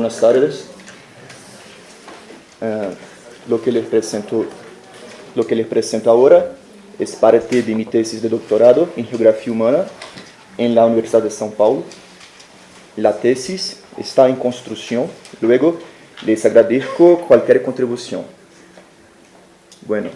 buenas tardes. Lo que les presento ahora es parte de mi tesis de doctorado en Geografía Humana en la Universidad de São Paulo. La tesis está en construcción, luego les agradezco cualquier contribución. Bueno,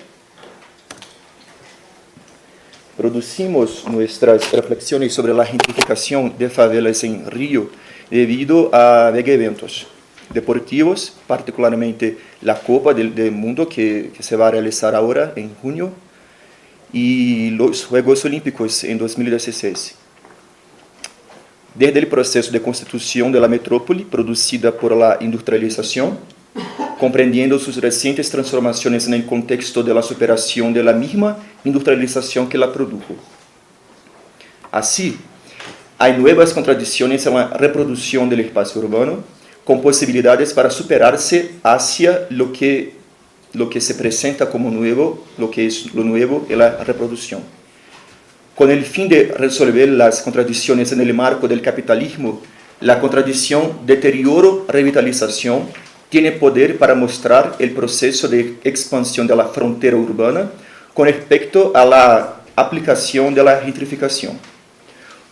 producimos nuestras reflexiones sobre la gentrificación de favelas en Río debido a mega eventos deportivos, particularmente la Copa del Mundo que se va a realizar ahora en junio y los Juegos Olímpicos en 2016. Desde el proceso de constitución de la metrópoli producida por la industrialización, comprendiendo sus recientes transformaciones en el contexto de la superación de la misma industrialización que la produjo. Así, hay nuevas contradicciones en la reproducción del espacio urbano, con posibilidades para superarse hacia lo que se presenta como nuevo, lo que es lo nuevo en la reproducción. Con el fin de resolver las contradicciones en el marco del capitalismo, la contradicción deterioro-revitalización tiene poder para mostrar el proceso de expansión de la frontera urbana con respecto a la aplicación de la gentrificación.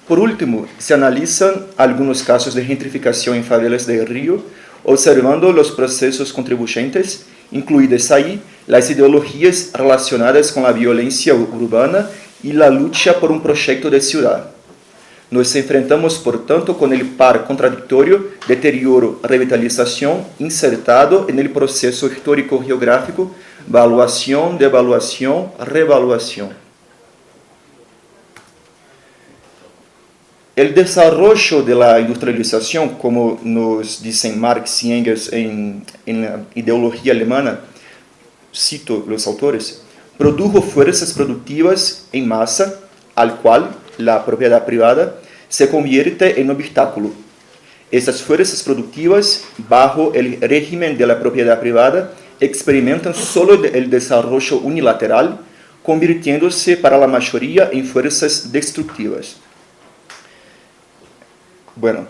Por último, se analizan algunos casos de gentrificación en favelas de Río, observando los procesos contribuyentes, incluidas ahí las ideologías relacionadas con la violencia urbana y la lucha por un proyecto de ciudad. Nos enfrentamos, por tanto, con el par contradictorio deterioro-revitalización insertado en el proceso histórico-geográfico valuación, devaluación, revaluación. El desarrollo de la industrialización, como nos dicen Marx y Engels en la ideología alemana, cito los autores, produjo fuerzas productivas en masa, al cual la propiedad privada se convierte en obstáculo. Estas fuerzas productivas, bajo el régimen de la propiedad privada, experimentan solo el desarrollo unilateral, convirtiéndose para la mayoría en fuerzas destructivas. Bueno,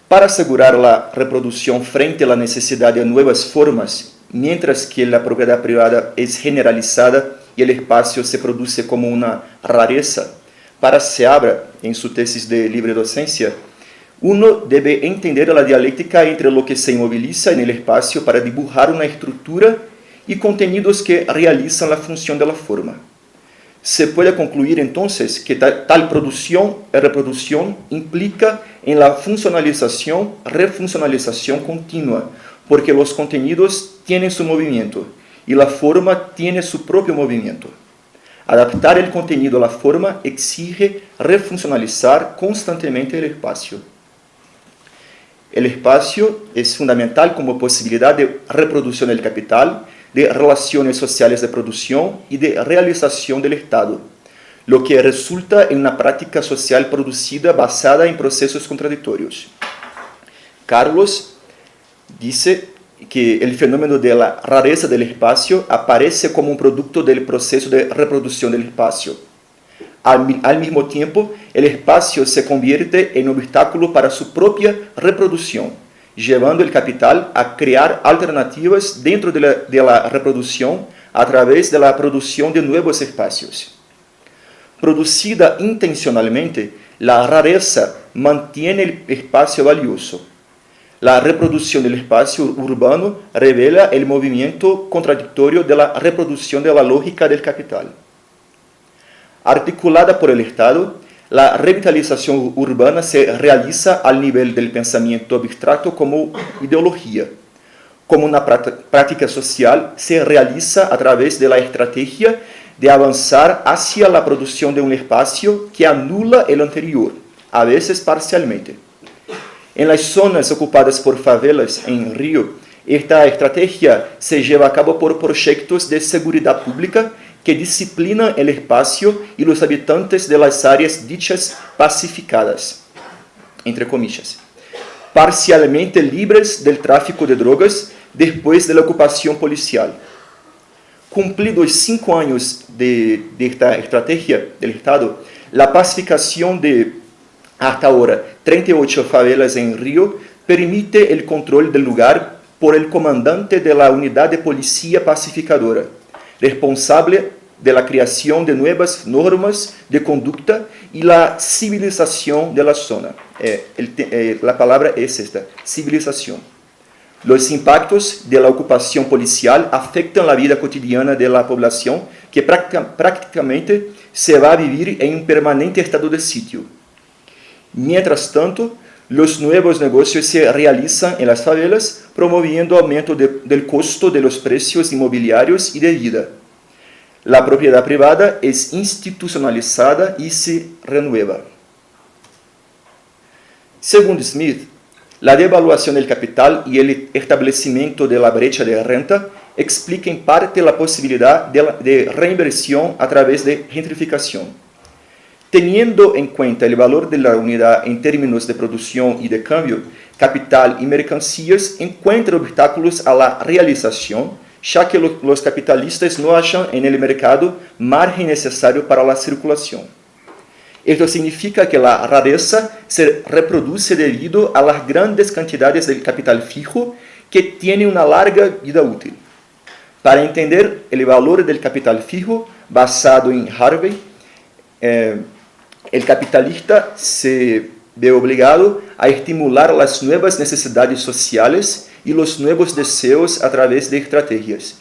para asegurar la reproducción frente a la necesidad de nuevas formas, mientras que la propiedad privada es generalizada y el espacio se produce como una rareza, para Seabra, en su tesis de libre docencia, uno debe entender la dialéctica entre lo que se inmoviliza en el espacio para dibujar una estructura y contenidos que realizan la función de la forma. Se puede concluir entonces que tal producción y reproducción implica en la funcionalización, refuncionalización continua, porque los contenidos tienen su movimiento y la forma tiene su propio movimiento. Adaptar el contenido a la forma exige refuncionalizar constantemente el espacio. El espacio es fundamental como posibilidad de reproducción del capital, de relaciones sociales de producción y de realización del Estado, lo que resulta en una práctica social producida basada en procesos contradictorios. Carlos dice que el fenómeno de la rareza del espacio aparece como un producto del proceso de reproducción del espacio. Al mismo tiempo, el espacio se convierte en obstáculo para su propia reproducción, llevando el capital a crear alternativas dentro de la reproducción a través de la producción de nuevos espacios. Producida intencionalmente, la rareza mantiene el espacio valioso. La reproducción del espacio urbano revela el movimiento contradictorio de la reproducción de la lógica del capital. Articulada por el Estado, la revitalización urbana se realiza al nivel del pensamiento abstracto como ideología. Como una práctica social, se realiza a través de la estrategia de avanzar hacia la producción de un espacio que anula el anterior, a veces parcialmente. En las zonas ocupadas por favelas en Río, esta estrategia se lleva a cabo por proyectos de seguridad pública que disciplinan el espacio y los habitantes de las áreas dichas pacificadas, entre comillas, parcialmente libres del tráfico de drogas después de la ocupación policial. Cumplidos 5 años de esta estrategia del Estado, la pacificación de hasta ahora 38 favelas en Río permite el control del lugar por el comandante de la unidad de policía pacificadora, responsable de la creación de nuevas normas de conducta y la civilización de la zona. La palabra es esta, civilización. Los impactos de la ocupación policial afectan la vida cotidiana de la población, que prácticamente se va a vivir en un permanente estado de sitio. Mientras tanto, los nuevos negocios se realizan en las favelas, promoviendo aumento del costo de los precios inmobiliarios y de vida. La propiedad privada es institucionalizada y se renueva. Según Smith, la devaluación del capital y el establecimiento de la brecha de renta explica en parte la posibilidad de reinversión a través de gentrificación. Teniendo en cuenta el valor de la unidad en términos de producción y de cambio, capital y mercancías encuentran obstáculos a la realización, ya que los capitalistas no hallan en el mercado margen necesario para la circulación. Esto significa que la rareza se reproduce debido a las grandes cantidades de capital fijo que tiene una larga vida útil. Para entender el valor del capital fijo, basado en Harvey, el capitalista se ve obligado a estimular las nuevas necesidades sociales y los nuevos deseos a través de estrategias.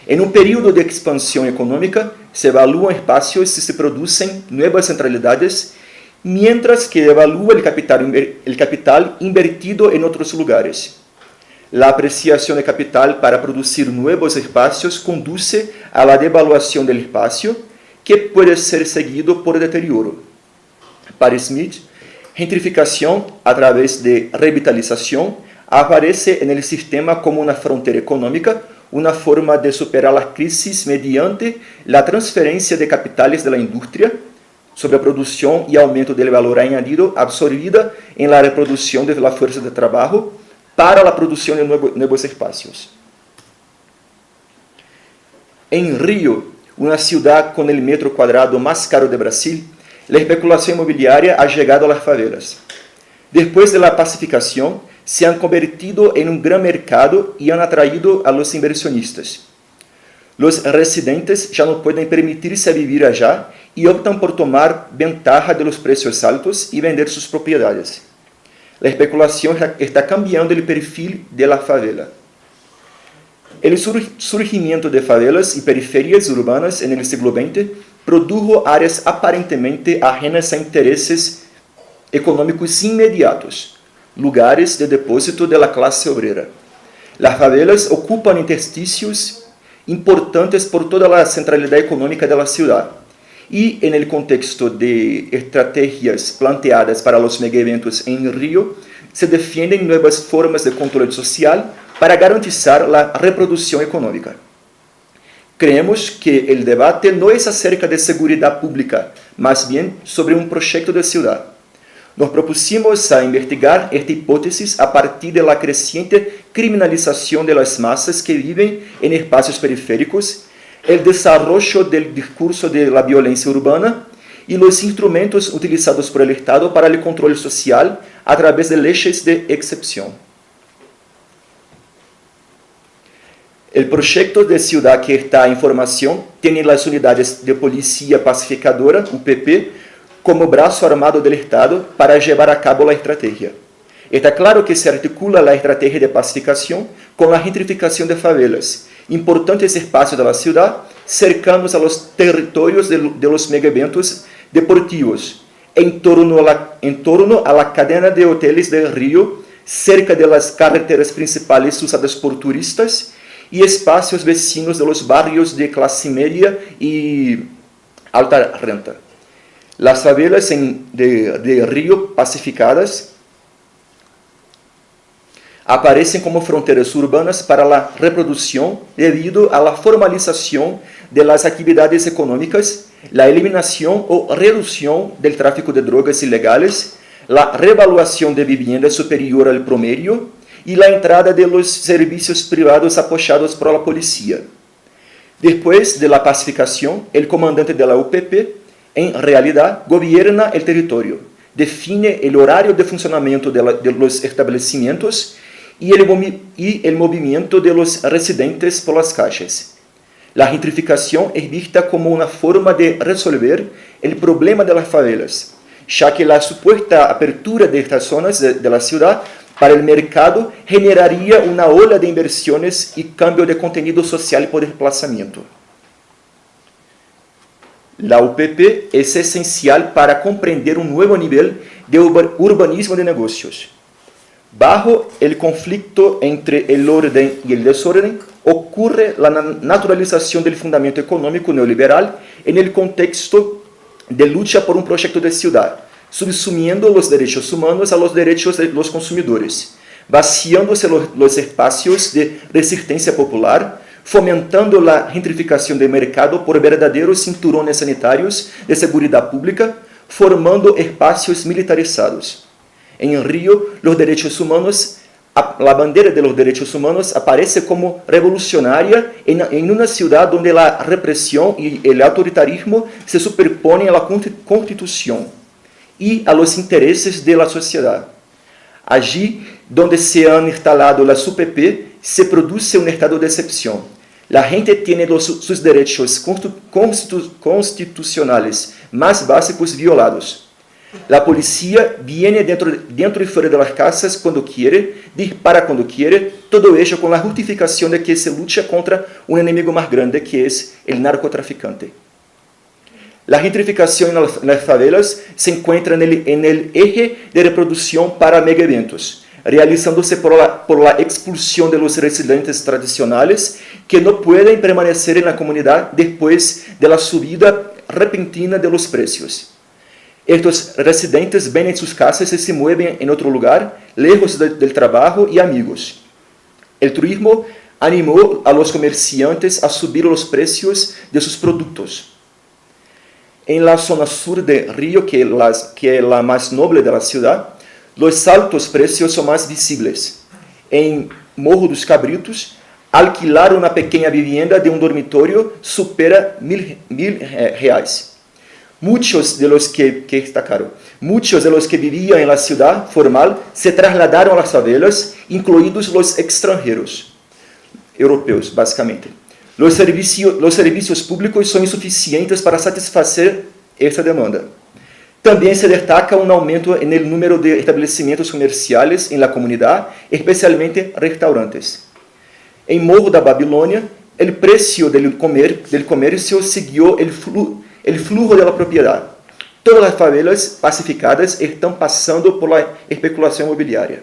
En un periodo de expansión económica, se evalúan espacios y se producen nuevas centralidades, mientras que devalúa el capital invertido en otros lugares. La apreciación de capital para producir nuevos espacios conduce a la devaluación del espacio, que puede ser seguido por deterioro. Para Smith, gentrificación a través de revitalización aparece en el sistema como una frontera económica, una forma de superar las crisis mediante la transferencia de capitales de la industria, sobreproducción y aumento del valor añadido absorbida en la reproducción de la fuerza de trabajo para la producción de nuevos espacios. En Río, una ciudad con el metro cuadrado más caro de Brasil, la especulación inmobiliaria ha llegado a las favelas. Después de la pacificación, se han convertido en un gran mercado y han atraído a los inversionistas. Los residentes ya no pueden permitirse vivir allá y optan por tomar ventaja de los precios altos y vender sus propiedades. La especulación está cambiando el perfil de la favela. El surgimiento de favelas y periferias urbanas en el siglo XX produjo áreas aparentemente ajenas a intereses económicos inmediatos, lugares de depósito de la clase obrera. Las favelas ocupan intersticios importantes por toda la centralidad económica de la ciudad y en el contexto de estrategias planteadas para los megaeventos en Río, se defienden nuevas formas de control social para garantizar la reproducción económica. Creemos que el debate no es acerca de seguridad pública, más bien sobre un proyecto de ciudad. Nos propusimos a investigar esta hipótesis a partir de la creciente criminalización de las masas que viven en espacios periféricos, el desarrollo del discurso de la violencia urbana y los instrumentos utilizados por el Estado para el control social a través de leyes de excepción. El proyecto de ciudad que está en formación tiene las unidades de policía pacificadora, UPP, como brazo armado del Estado para llevar a cabo la estrategia. Está claro que se articula la estrategia de pacificación con la gentrificación de favelas, importantes espacios de la ciudad cercanos a los territorios de los megaeventos deportivos, en torno a la cadena de hoteles del Río, cerca de las carreteras principales usadas por turistas y espacios vecinos de los barrios de clase media y alta renta. Las favelas de Río pacificadas aparecen como fronteras urbanas para la reproducción debido a la formalización de las actividades económicas, la eliminación o reducción del tráfico de drogas ilegales, la revaluación de viviendas superior al promedio y la entrada de los servicios privados apoyados por la policía. Después de la pacificación, el comandante de la UPP en realidad gobierna el territorio, define el horario de funcionamiento de los establecimientos y el movimiento de los residentes por las calles. La gentrificación es vista como una forma de resolver el problema de las favelas, ya que la supuesta apertura de estas zonas de la ciudad para el mercado generaría una ola de inversiones y cambio de contenido social por desplazamiento. La UPP es esencial para comprender un nuevo nivel de urbanismo de negocios. Bajo el conflicto entre el orden y el desorden, ocurre la naturalización del fundamento económico neoliberal en el contexto de lucha por un proyecto de ciudad, subsumiendo los derechos humanos a los derechos de los consumidores, vaciándose los espacios de resistencia popular, fomentando la gentrificación del mercado por verdaderos cinturones sanitarios de seguridad pública, formando espacios militarizados. En Río, los derechos humanos, la bandera de los derechos humanos aparece como revolucionaria en una ciudad donde la represión y el autoritarismo se superponen a la Constitución y a los intereses de la sociedad. Allí donde se han instalado las UPP, se produce un estado de excepción. La gente tiene sus derechos constitucionales más básicos violados. La policía viene dentro y fuera de las casas cuando quiere, dispara cuando quiere, todo ello con la justificación de que se lucha contra un enemigo más grande que es el narcotraficante. La gentrificación en las favelas se encuentra en el eje de reproducción para megaeventos, realizándose por la expulsión de los residentes tradicionales que no pueden permanecer en la comunidad después de la subida repentina de los precios. Estos residentes venden sus casas y se mueven en otro lugar, lejos del trabajo y amigos. El turismo animó a los comerciantes a subir los precios de sus productos. En la zona sur de Río, que es la más noble de la ciudad, los altos precios son más visibles. En Morro dos Cabritos, alquilar una pequeña vivienda de un dormitorio supera R$1.000. Muchos de los que vivían en la ciudad formal se trasladaron a las favelas, incluidos los extranjeros, europeos, básicamente. Los servicios públicos son insuficientes para satisfacer esta demanda. También se destaca un aumento en el número de establecimientos comerciales en la comunidad, especialmente restaurantes. En Morro da Babilônia, el precio del comercio siguió el flujo de la propiedad. Todas las favelas pacificadas están pasando por la especulación inmobiliaria.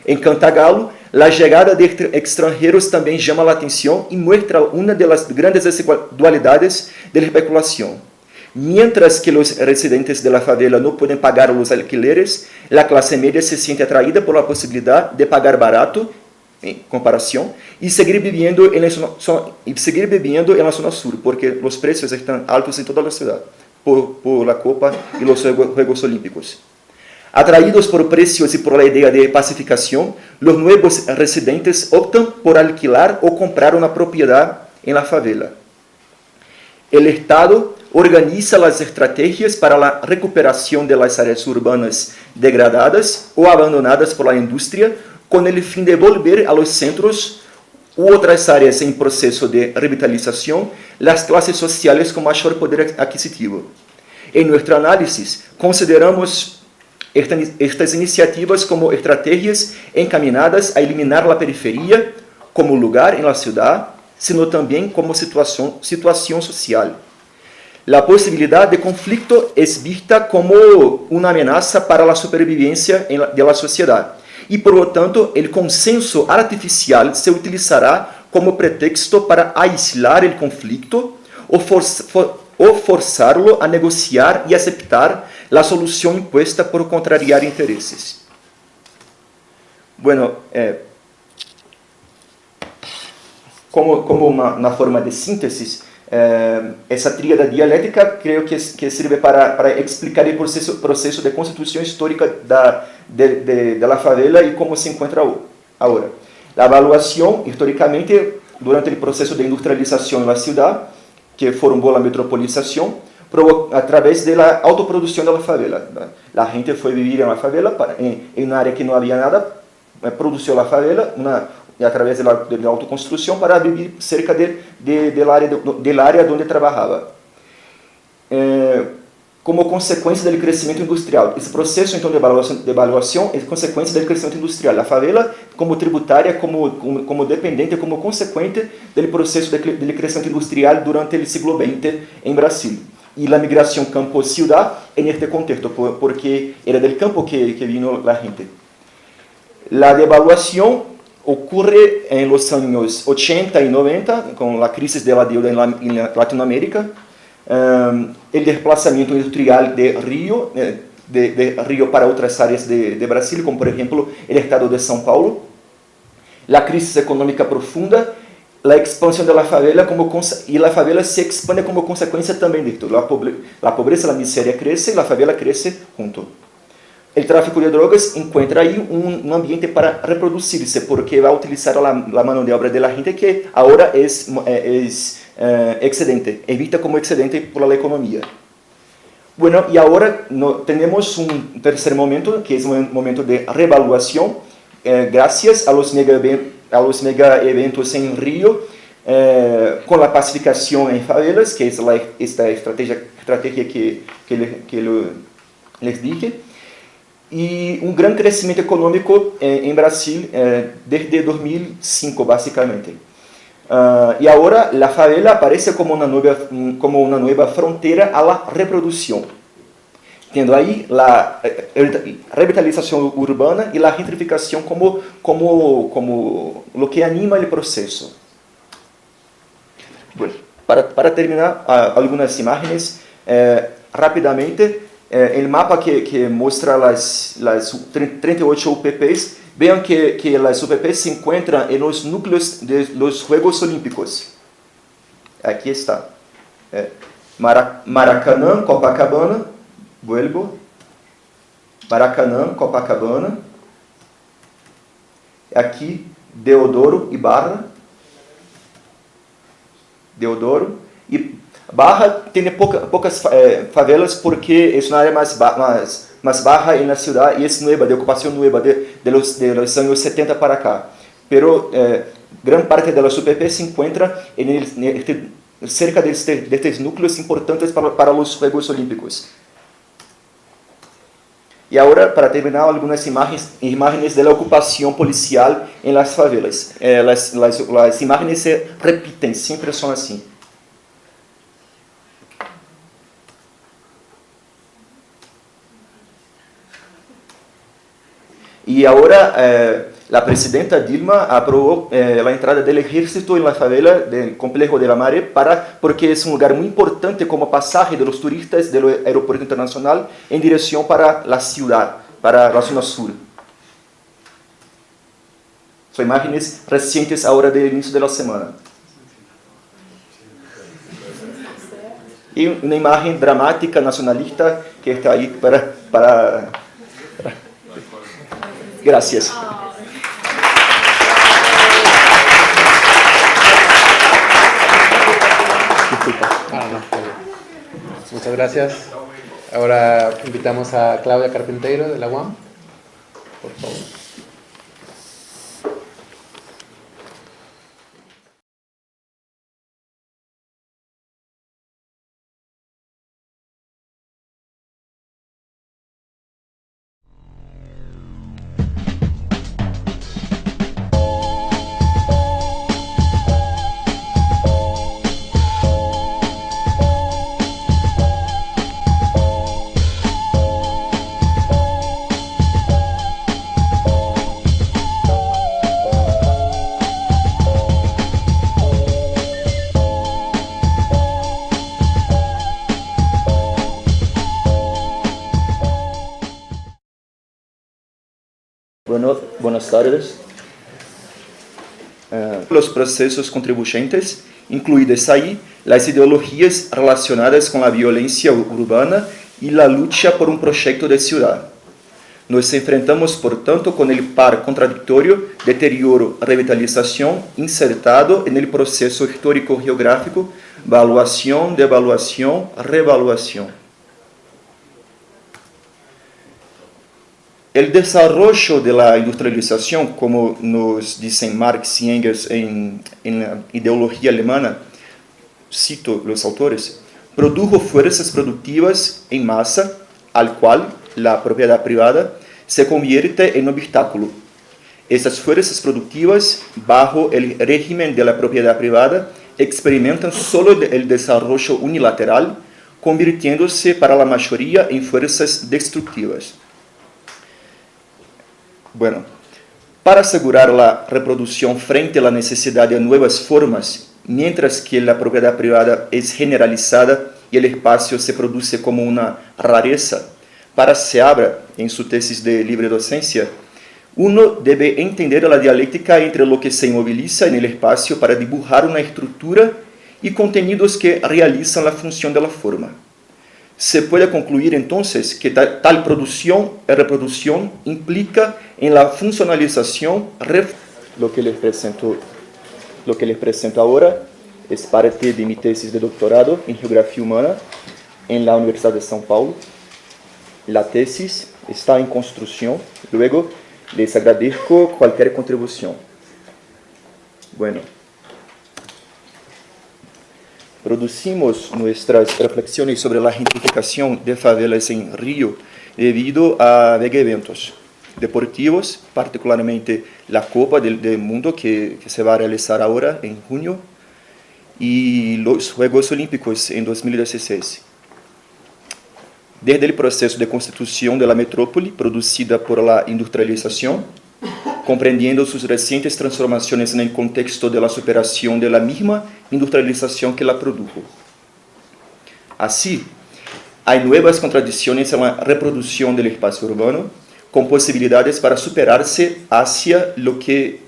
En Cantagalo, la llegada de extranjeros también llama la atención y muestra una de las grandes desigualdades de la especulación. Mientras que los residentes de la favela no pueden pagar los alquileres, la clase media se siente atraída por la posibilidad de pagar barato, en comparación, y seguir viviendo en la zona sur, porque los precios están altos en toda la ciudad, por la Copa y los Juegos Olímpicos. Atraídos por precios y por la idea de pacificación, los nuevos residentes optan por alquilar o comprar una propiedad en la favela. El Estado organiza las estrategias para la recuperación de las áreas urbanas degradadas o abandonadas por la industria, con el fin de volver a los centros u otras áreas en proceso de revitalización las clases sociales con mayor poder adquisitivo. En nuestro análisis, consideramos estas iniciativas como estrategias encaminadas a eliminar la periferia como lugar en la ciudad, sino también como situación social. La posibilidad de conflicto es vista como una amenaza para la supervivencia de la sociedad y por lo tanto el consenso artificial se utilizará como pretexto para aislar el conflicto o forzarlo a negociar y aceptar la solución impuesta por contrariar intereses. Bueno, como una forma de síntesis, essa tríada dialética creo que sirve para explicar el proceso de constitución histórica de la favela y cómo se encuentra ahora. La evaluación, históricamente, durante el proceso de industrialización en la ciudad, que formó la metropolización, a través de la autoproducción de la favela. La gente fue a vivir en la favela, en una área que no había nada, produció la favela a través de la autoconstrucción para vivir cerca del área donde trabajaba. Como consecuencia del crecimiento industrial. Ese proceso então de evaluación es consecuencia del crecimiento industrial. La favela como tributaria, como dependente, como consecuente del proceso de crecimiento industrial durante el siglo XX en Brasil. Y la migración campo-ciudad en este contexto, porque era del campo que vino la gente. La devaluación ocurre en los años 80 y 90, con la crisis de la deuda en Latinoamérica, el desplazamiento industrial de Río para otras áreas de Brasil, como por ejemplo el estado de São Paulo, la crisis económica profunda, la expansión de la favela y la favela se expande como consecuencia también de esto. La pobreza, la miseria crece y la favela crece junto. El tráfico de drogas encuentra ahí un ambiente para reproducirse, porque va a utilizar la mano de obra de la gente que ahora es excedente, evita como excedente por la economía. Bueno, y ahora tenemos un tercer momento, que es un momento de revaluación, gracias a los mega eventos en Río, con la pacificación en favelas, que es esta estrategia que les dije, y un gran crecimiento económico en Brasil desde 2005, básicamente. Y ahora la favela aparece como una nueva frontera a la reproducción, teniendo ahí la revitalización urbana y la gentrificación como lo que anima el proceso. Bueno, para terminar, algunas imágenes rápidamente. El mapa que muestra las 38 UPPs, vean que las UPPs se encuentran en los núcleos de los Juegos Olímpicos. Aquí está. Maracanã, Copacabana, vuelvo. Maracanã, Copacabana. Aquí, Deodoro y Barra. Deodoro. Y Barra tiene pocas favelas porque es una área más baja en la ciudad y es nueva, de ocupación nueva de los años 70 para acá. Pero gran parte de las UPP se encuentra cerca de estos núcleos importantes para los Juegos Olímpicos. Y ahora, para terminar, algunas imágenes de la ocupación policial en las favelas. Las imágenes se repiten, siempre son así. Y ahora la presidenta Dilma aprobó la entrada del ejército en la favela del complejo de la Maré porque es un lugar muy importante como pasaje de los turistas del aeropuerto internacional en dirección para la ciudad, para la zona sur. Son imágenes recientes ahora del inicio de la semana. Y una imagen dramática, nacionalista, que está ahí para Gracias. Muchas gracias. Ahora invitamos a Claudia Carpinteiro de la UAM, por favor. Buenas tardes. Los procesos contribuyentes, incluidas ahí las ideologías relacionadas con la violencia urbana y la lucha por un proyecto de ciudad. Nos enfrentamos, por tanto, con el par contradictorio deterioro-revitalización insertado en el proceso histórico-geográfico valuación, devaluación, revaluación. El desarrollo de la industrialización, como nos dicen Marx y Engels en la ideología alemana, cito los autores, produjo fuerzas productivas en masa, al cual la propiedad privada se convierte en obstáculo. Estas fuerzas productivas, bajo el régimen de la propiedad privada, experimentan solo el desarrollo unilateral, convirtiéndose para la mayoría en fuerzas destructivas. Bueno, para asegurar la reproducción frente a la necesidad de nuevas formas, mientras que la propiedad privada es generalizada y el espacio se produce como una rareza, para Seabra, en su tesis de libre docencia, uno debe entender la dialéctica entre lo que se inmoviliza en el espacio para dibujar una estructura y contenidos que realizan la función de la forma. Se puede concluir entonces que tal producción y reproducción implica en la funcionalización. Lo que les presento ahora es parte de mi tesis de doctorado en Geografía Humana en la Universidad de São Paulo. La tesis está en construcción. Luego les agradezco cualquier contribución. Bueno, producimos nuestras reflexiones sobre la gentrificación de favelas en Río debido a mega eventos deportivos, particularmente la Copa del Mundo que se va a realizar ahora en junio y los Juegos Olímpicos en 2016. Desde el proceso de constitución de la metrópoli producida por la industrialización, comprendiendo sus recientes transformaciones en el contexto de la superación de la misma industrialización que la produjo. Así, hay nuevas contradicciones en la reproducción del espacio urbano, con posibilidades para superarse hacia lo que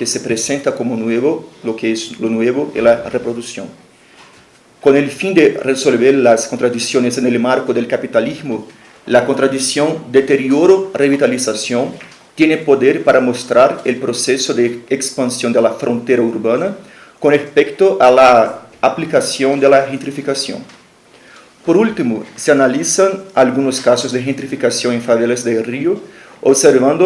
se presenta como nuevo, lo que es lo nuevo en la reproducción. Con el fin de resolver las contradicciones en el marco del capitalismo, la contradicción deterioro-revitalización tiene poder para mostrar el proceso de expansión de la frontera urbana con respecto a la aplicación de la gentrificación. Por último, se analizan algunos casos de gentrificación en favelas de Río, observando